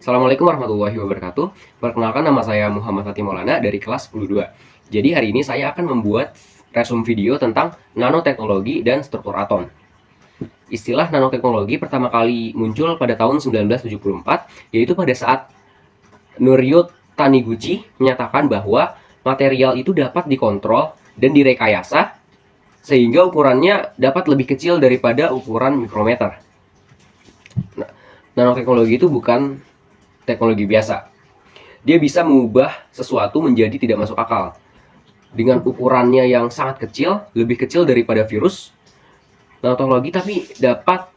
Assalamualaikum warahmatullahi wabarakatuh. Perkenalkan, nama saya Muhammad Fatih Maulana dari kelas 12. Jadi hari ini saya akan membuat resume video tentang nanoteknologi dan struktur atom. Istilah nanoteknologi pertama kali muncul pada tahun 1974, yaitu pada saat Norio Taniguchi menyatakan bahwa material itu dapat dikontrol dan direkayasa sehingga ukurannya dapat lebih kecil daripada ukuran mikrometer. Nah, nanoteknologi itu bukan teknologi biasa. Dia bisa mengubah sesuatu menjadi tidak masuk akal. Dengan ukurannya yang sangat kecil, lebih kecil daripada virus, nanoteknologi tapi dapat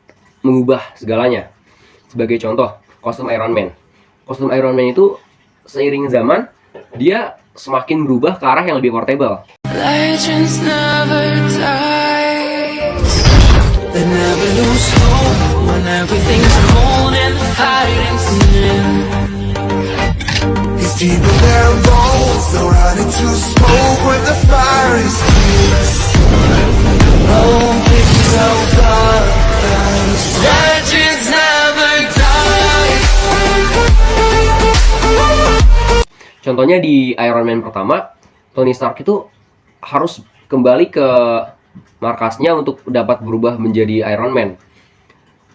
mengubah segalanya. Sebagai contoh, kostum Iron Man. Kostum Iron Man itu seiring zaman, dia semakin berubah ke arah yang lebih portable. Legends never die. They never lose hope when everything's cold and the fighting's near. These people wear bones, they're running to smoke when the fire is near. Oh, pick yourself up. Legends never die. Contohnya di Iron Man pertama, Tony Stark itu harus kembali ke markasnya untuk dapat berubah menjadi Iron Man.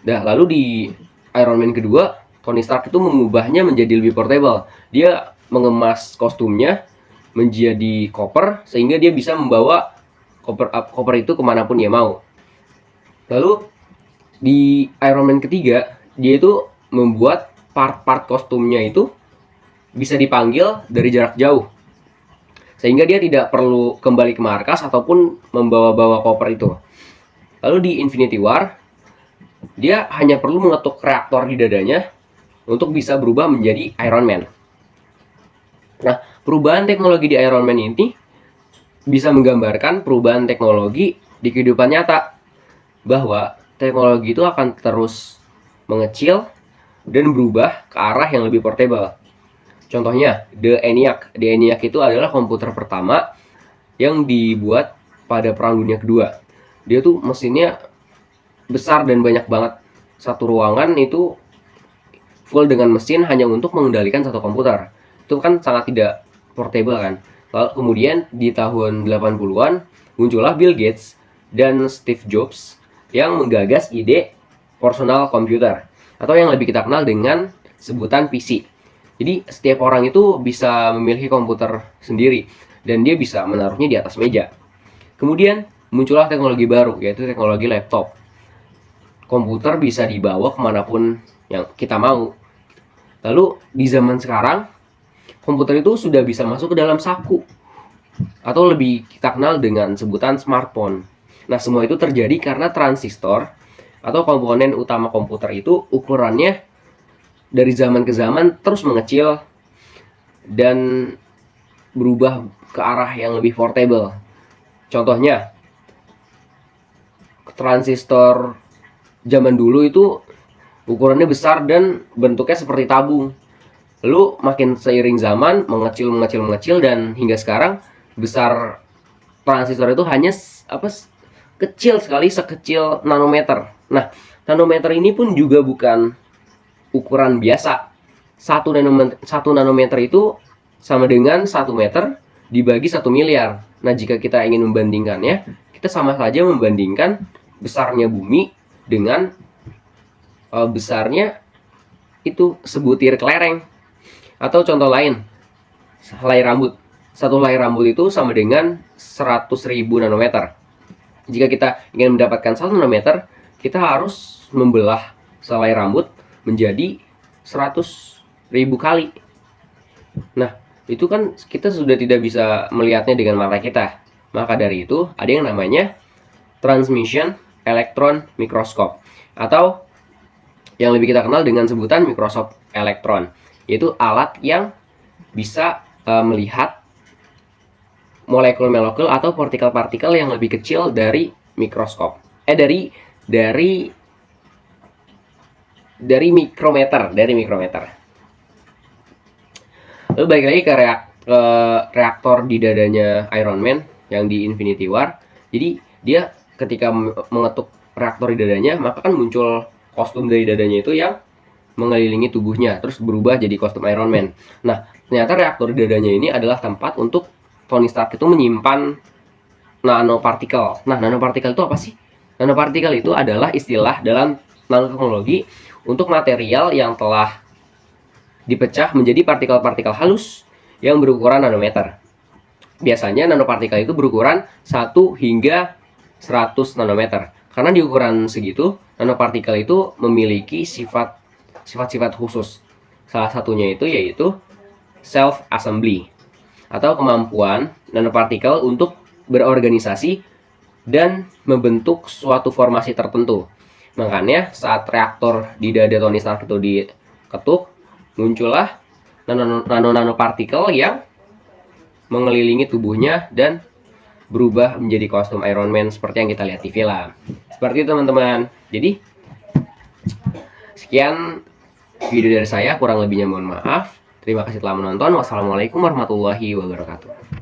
Nah, lalu di Iron Man kedua, Tony Stark itu mengubahnya menjadi lebih portable. Dia mengemas kostumnya menjadi koper sehingga dia bisa membawa koper itu kemanapun dia mau. Lalu di Iron Man ketiga, dia itu membuat part-part kostumnya itu bisa dipanggil dari jarak jauh, sehingga dia tidak perlu kembali ke markas ataupun membawa-bawa koper itu. Lalu di Infinity War, dia hanya perlu mengetuk reaktor di dadanya untuk bisa berubah menjadi Iron Man. Nah, perubahan teknologi di Iron Man ini bisa menggambarkan perubahan teknologi di kehidupan nyata, bahwa teknologi itu akan terus mengecil dan berubah ke arah yang lebih portable. Contohnya, The ENIAC. The ENIAC itu adalah komputer pertama yang dibuat pada Perang Dunia Kedua. Dia tuh mesinnya besar dan banyak banget. Satu ruangan itu full dengan mesin hanya untuk mengendalikan satu komputer. Itu kan sangat tidak portable kan. Lalu kemudian di tahun 80-an muncullah Bill Gates dan Steve Jobs yang menggagas ide personal computer, atau yang lebih kita kenal dengan sebutan PC. Jadi setiap orang itu bisa memiliki komputer sendiri dan dia bisa menaruhnya di atas meja. Kemudian muncullah teknologi baru, yaitu teknologi laptop. Komputer bisa dibawa kemanapun yang kita mau. Lalu di zaman sekarang, komputer itu sudah bisa masuk ke dalam saku, atau lebih kita kenal dengan sebutan smartphone. Nah, semua itu terjadi karena transistor atau komponen utama komputer itu ukurannya dari zaman ke zaman terus mengecil dan berubah ke arah yang lebih portable. Contohnya, transistor zaman dulu itu ukurannya besar dan bentuknya seperti tabung. Lalu makin seiring zaman mengecil dan hingga sekarang besar transistor itu hanya kecil sekali, sekecil nanometer. Nah, nanometer ini pun juga bukan ukuran biasa. 1 nanometer itu sama dengan 1 meter dibagi 1 miliar. Nah, jika kita ingin membandingkannya, kita sama saja membandingkan besarnya bumi dengan besarnya itu sebutir kelereng. Atau contoh lain, helai rambut. 1 helai rambut itu sama dengan 100.000 nanometer. Jika kita ingin mendapatkan 1 nanometer, kita harus membelah sehelai rambut menjadi 100.000 kali. Nah, itu kan kita sudah tidak bisa melihatnya dengan mata kita. Maka dari itu ada yang namanya transmission electron microscope, atau yang lebih kita kenal dengan sebutan mikroskop elektron, yaitu alat yang bisa melihat molekul-molekul atau partikel-partikel yang lebih kecil dari mikroskop. Dari mikrometer. Lalu balik lagi ke reaktor di dadanya Iron Man yang di Infinity War. Jadi dia ketika mengetuk reaktor di dadanya, maka kan muncul kostum dari dadanya itu yang mengelilingi tubuhnya, terus berubah jadi kostum Iron Man. Nah, ternyata reaktor di dadanya ini adalah tempat untuk Tony Stark itu menyimpan nanopartikel. Nah, nanopartikel itu apa sih? Nanopartikel itu adalah istilah dalam nanoteknologi untuk material yang telah dipecah menjadi partikel-partikel halus yang berukuran nanometer. Biasanya nanopartikel itu berukuran 1 hingga 100 nanometer. Karena di ukuran segitu, nanopartikel itu memiliki sifat-sifat khusus. Salah satunya itu yaitu self-assembly, atau kemampuan nanopartikel untuk berorganisasi dan membentuk suatu formasi tertentu. Makanya saat reaktor di dada Tony Stark itu diketuk, muncullah nanopartikel yang mengelilingi tubuhnya dan berubah menjadi kostum Iron Man seperti yang kita lihat di film. Seperti itu teman-teman. Jadi sekian video dari saya, kurang lebihnya mohon maaf. Terima kasih telah menonton. Wassalamualaikum warahmatullahi wabarakatuh.